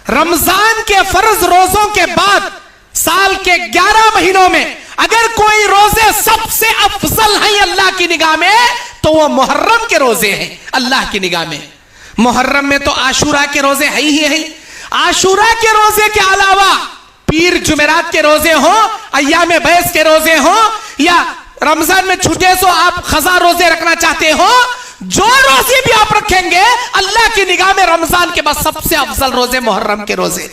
रमजान के फर्ज रोजों के बाद साल के 11 महीनों में अगर कोई रोजे सबसे अफजल हैं अल्लाह की निगाह में, तो वो मुहर्रम के रोजे हैं अल्लाह की निगाह में। मुहर्रम में तो आशूरा के रोजे है ही है। आशूरा के रोजे के अलावा पीर जुमेरात के रोजे हो, अय्याम बैस के रोजे हो, या रमजान में छुटे सो आप खजा रोजे रखना चाहते हो, जो रोजे भी आप रखेंगे अल्लाह की निगाह में रमजान के बाद सबसे अफजल रोजे मुहर्रम के रोजे।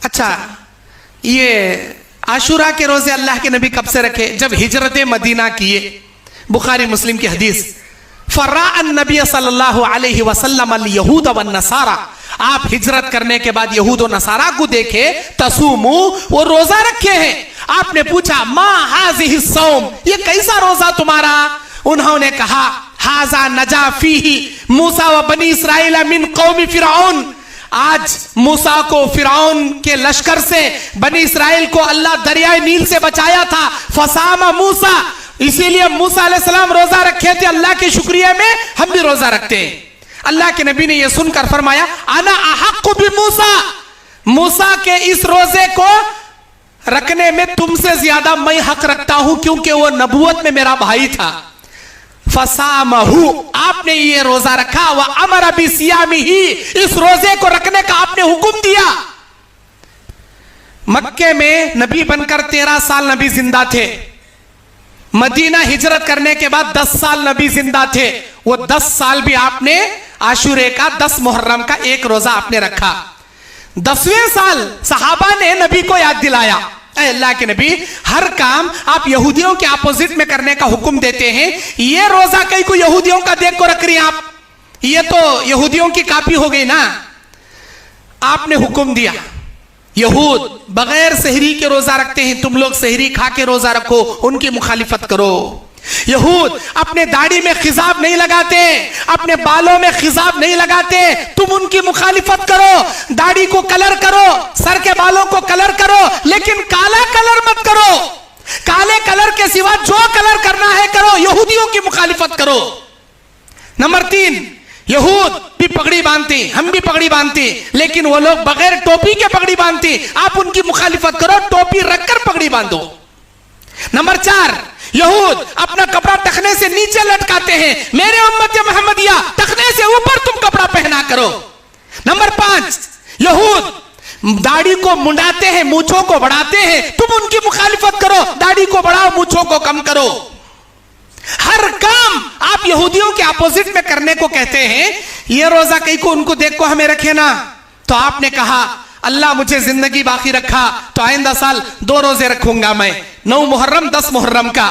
अच्छा, ये आशूरा के रोजे अल्लाह के नबी कब से रखे? जब हिजरत मदीना किए। बुखारी मुस्लिम की हदीस, फर्राअन नबी सल्लल्लाहु अलैहि वसल्लम अल यहूद वन नसारा, आप हिजरत करने के बाद यहूद और नसारा को देखे, तसूमू, वो रोजा रखे हैं। आपने पूछा मा हाज़िहि सौम, ये कैसा रोजा तुम्हारा? उन्होंने कहा हाजा नजा फीही मूसा व बनी इस्राइल मिन कौमी फिरौन, आज मूसा को फिरौन के लश्कर से बनी इस्राइल को अल्लाह दरियाए नील से बचाया था। फसामा मूसा, इसीलिए मूसा अलैहिस्सलाम रोजा रखे थे अल्लाह के शुक्रिया में, हम भी रोजा रखते हैं। अल्लाह के नबी ने यह सुनकर फरमाया अना अहक्कु बि मूसा, मूसा के इस रोजे को रखने में तुमसे ज्यादा मैं हक रखता हूं, क्योंकि वो नबुवत में मेरा भाई था। फसामहु, आपने ये रोजा रखा। वह अमर बि सियामिही, इस रोजे को रखने का आपने हुक्म दिया। मक्के में नबी बनकर 13 साल नबी जिंदा थे। मदीना हिजरत करने के बाद 10 साल नबी जिंदा थे। वो 10 साल भी आपने आशूरे का 10 मुहर्रम का एक रोजा आपने रखा। 10वें साल सहाबा ने नबी को याद दिलाया, अल्लाह के नबी, हर काम आप यहूदियों के अपोजिट में करने का हुक्म देते हैं, ये रोजा कई को यहूदियों का देख को रख रही हैं आप, ये तो यहूदियों की कॉपी हो गई ना। आपने हुक्म दिया, यहूद बगैर सहरी के रोजा रखते हैं, तुम लोग सहरी खा के रोजा रखो, उनकी मुखालिफत करो। यहूद अपने दाढ़ी में खिजाब नहीं लगाते, अपने बालों में खिजाब नहीं लगाते, तुम उनकी मुखालिफत करो। दाढ़ी को कलर करो, सर के बालों को कलर करो, लेकिन काला कलर मत करो। काले कलर के सिवा जो कलर करना है करो, यहूदियों की मुखालिफत करो। नंबर 3, यहूद भी पगड़ी बांधते, हम भी पगड़ी बांधते, लेकिन वो लोग बगैर टोपी के पगड़ी बांधते, आप उनकी मुखालिफत करो, टोपी रखकर पगड़ी बांधो। नंबर 4, यहूद अपना कपड़ा टखने से नीचे लटकाते हैं, मेरे उम्मत मोहम्मदिया टखने से ऊपर तुम कपड़ा पहना करो। नंबर 5, यहूद दाढ़ी को मुंडाते हैं, मूंछों को बढ़ाते हैं, तुम उनकी मुखालिफत करो, दाढ़ी को बढ़ाओ, मूंछों को कम करो। हर काम आप यहूदियों के अपोजिट में करने को कहते हैं। ये रोजा कहीं को उनको देख को हमें रखे ना, तो आपने कहा अल्लाह मुझे जिंदगी बाकी रखा तो आइंदा साल 2 रोजे रखूंगा मैं, 9 मुहर्रम 10 मुहर्रम का।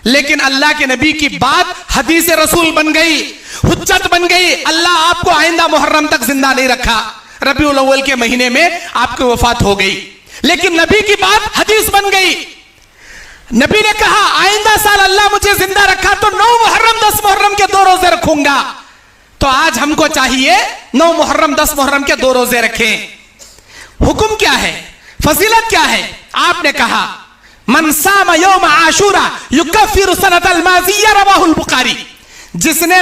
लेकिन अल्लाह के नबी की बात हदीस रसूल बन गई, हुज्जत बन गई, अल्लाह आपको आइंदा मुहर्रम तक जिंदा नहीं रखा, रबीउल अव्वल के महीने में आपकी वफात हो गई। लेकिन नबी की बात हदीस बन गई। नबी ने कहा आइंदा साल अल्लाह मुझे जिंदा रखा तो 9 मुहर्रम 10 मुहर्रम के 2 रोजे रखूंगा। तो आज हमको चाहिए 9 मुहर्रम 10 मुहर्रम के 2 रोजे रखें। हुक्म क्या है, फजीलत क्या है? आपने कहा मन साम यौम आशूरा युकफ्फिरु सनतल माज़िया, रवाहुल बुखारी। जिसने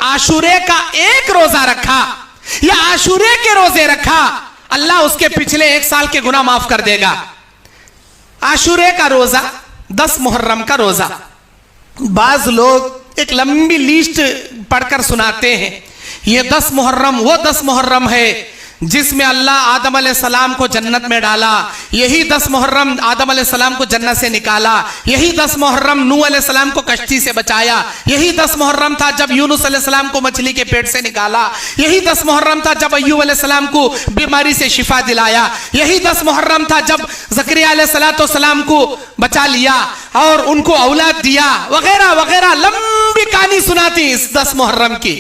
आशूरे का एक रोजा रखा या आशूरे के रोजे रखा, अल्लाह उसके पिछले 1 साल के गुनाह माफ कर देगा। आशूरे का रोजा, 10 मुहर्रम का रोजा, बाज लोग एक लंबी लिस्ट पढ़कर सुनाते हैं, ये 10 मुहर्रम वो 10 मुहर्रम है जिसमें अल्लाह आदम अलैहिस्सलाम को जन्नत में डाला, यही 10 मुहर्रम आदम अलैहिस्सलाम को जन्नत से निकाला, यही 10 मुहर्रम नूह अलैहिस्सलाम को कश्ती से बचाया, यही 10 मुहर्रम था जब यूनुस अलैहिस्सलाम को मछली के पेट से निकाला, यही 10 मुहर्रम था जब अय्यूब अलैहिस्सलाम को बीमारी से शिफा दिलाया, यही 10 मुहर्रम था जब ज़करिया अलैहिस्सलाम को बचा लिया और उनको औलाद दिया, वगैरह वगैरह लंबी कहानी सुनाती इस 10 मुहर्रम की,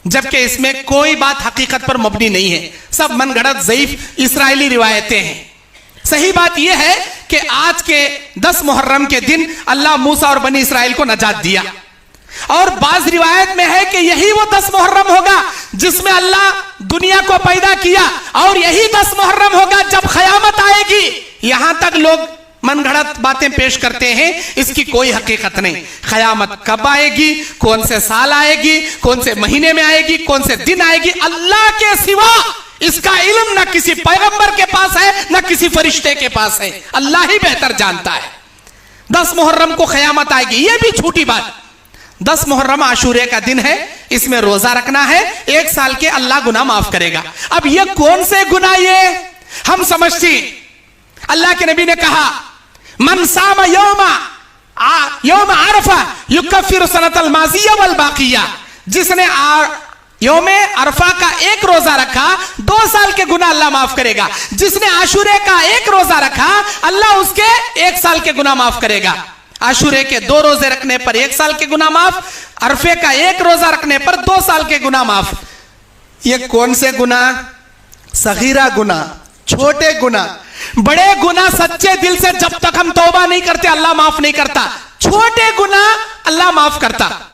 जबकि इसमें कोई बात हकीकत पर मबनी नहीं है, सब मनगढ़ंत ज़ईफ इस्राएली रिवायतें हैं। सही बात यह है कि आज के 10 मुहर्रम के दिन अल्लाह मूसा और बनी इस्राएल को नजात दिया, और बाज रिवायत में है कि यही वो 10 मुहर्रम होगा जिसमें अल्लाह दुनिया को पैदा किया, और यही 10 मुहर्रम होगा जब क़यामत आएगी। यहां तक लोग मनगढ़ंत बातें पेश करते हैं, इसकी कोई हकीकत नहीं। क़यामत कब आएगी, कौन से साल आएगी, कौन से महीने में आएगी, कौन से दिन आएगी, अल्लाह के सिवा इसका इल्म ना किसी पैगंबर के पास है ना किसी फरिश्ते के पास है, अल्लाह ही बेहतर जानता है। 10 मुहर्रम को क़यामत आएगी, यह भी झूठी बात। 10 मुहर्रम आशूरे का दिन है, इसमें रोजा रखना है, 1 साल के अल्लाह गुनाह माफ करेगा। अब ये कौन से गुनाह ये हम समझते, अल्लाह के नबी ने कहा मन सामा यौम अरफा युकफ्फिरु सनतल माज़िया वल बाकिया, जिसने यौम अरफा का 1 रोजा रखा 2 साल के गुनाह अल्लाह माफ करेगा। जिसने आशूरे का 1 रोजा रखा अल्लाह उसके 1 साल के गुनाह माफ करेगा। आशूरे के 2 रोजे रखने पर 1 साल के गुनाह माफ, अरफे का 1 रोजा रखने पर 2 साल के गुनाह माफ। ये कौन से गुनाह? सगीरा गुनाह, छोटे गुनाह। बड़े गुनाह सच्चे दिल से जब तक हम तौबा नहीं करते अल्लाह माफ नहीं करता, छोटे गुनाह अल्लाह माफ करता।